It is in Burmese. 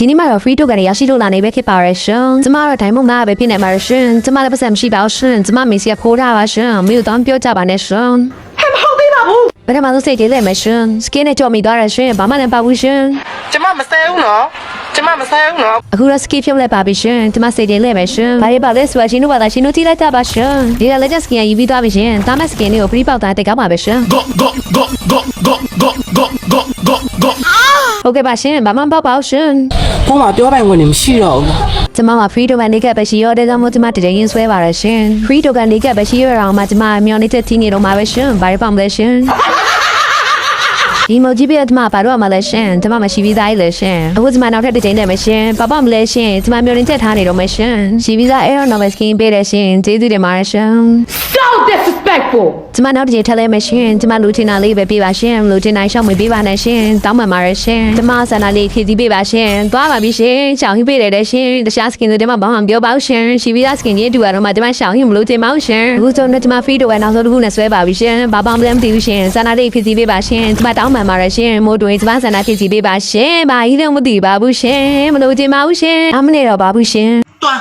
ဒီနေ့မှာတော့ free token ရရှိလို့လာနေပဲဖြစ်ပါရဲ့ရှင်ကျမတို့ဒိုင်မုံသားပဲဖြစ်နေမှာရှင်ကျမလည်းပတ်စံမရှိပါဘူးရှင်ကျမမေစီကဖိုးထားပါရှင်မြို့တောင်းပြောကြပါနဲ့ရှင် ဟဲ့မဟုတ်သေးပါဘူး ဘယ်တော့မှသိသေးတယ်မရှင် skin နဲ့ကြော်မိသွားရရှင်ဘာမှလည်းပါဘူးရှင် ကျမမဆဲဘူးနော်ကျမမဆဲဘူးနော် အခုတော့ skip ဖြုတ်လိုက်ပါပြီရှင်ကျမစိတ်တင်လဲမယ်ရှင်ဘာရေးပါလဲဆိုတော့ရှင်တို့ဘာသာရှင်တို့ကြည့်လိုက်ကြပါရှင်ဒီက legend skin ယူပြီးသွားပြီရှင်တာမတ် skin လေးကို free ပေါက်သားတိတ်ကောင်းပါပဲရှင်ဟုတ်ကဲ့ပါရှင်ဘာမှမပေါက်ပါဘူးရှင် ဘုံမှာပြောပိုင်ဝင်နေမရှိတော့ဘူး ကျမမှာ free token လေးကပဲရှိရတဲ့ကြောင့်မို့ကျမတကယ်ရင်ဆွဲပါရရှင် free token လေးကပဲရှိရအောင်မှကျမမျောနေတဲ့ team တွေတော့မှာပဲရှင်ဘာရေးပေါက်မလဲရှင်ဒီမိုကြီးပြတ်မှာပါတော့မှလည်းရှင်ကျမမရှိပြီးသားလေရှင်အခုကျမနောက်ထပ်တစ်ချိန်နဲ့မရှင်ဘာမှမလဲရှင်ကျမမျောနေချက်ထားနေတော့မရှင်ရှိပြီးသား error novel skin ပေးတယ်ရှင်ကျေးဇူးတင်ပါတယ်ရှင် so disrespectful ကျမနောက်တစ်ချိန်ထပ်လဲမရှင်ကျမလူချင်တာလေးပဲပေးပါရှင်လူချင်တိုင်းရှောက်မပေးပါနဲ့ရှင်တောင်းပန်ပါတယ်ရှင်ကျမဆန္ဒလေးဖြည့်ဆည်းပေးပါရှင်သွားပါပြီရှင်ရှောင်းဟိပေးတယ်တဲ့ရှင်တခြား skin တွေမှာဘာမှမပြောပါဘူးရှင်ရှိပြီးသား skin ကြီးတူရတော့မှကျမရှောင်းဟိမလို့တင်ပါဘူးရှင်အခုဆုံးနဲ့ကျမ free တော့နောက်ဆုံးတစ်ခုနဲ့ဆွဲပါပြီရှင်ဘာမှမလဲမသိဘူးရှင်ဆန္ဒလေးဖြည့်ဆည်းပေးပါရှင်ကျမတောင်းပန်ပါတယ်ရှင်မို့တွင်ကျမဆန္ဒဖြည့်ဆည်းပေးပါရှင်ဘာကြီးတော့မသိပါဘူးရှင်မလို့တင်ပါဘူးရှင်အမနေတော့ပါဘူးရှင် တွား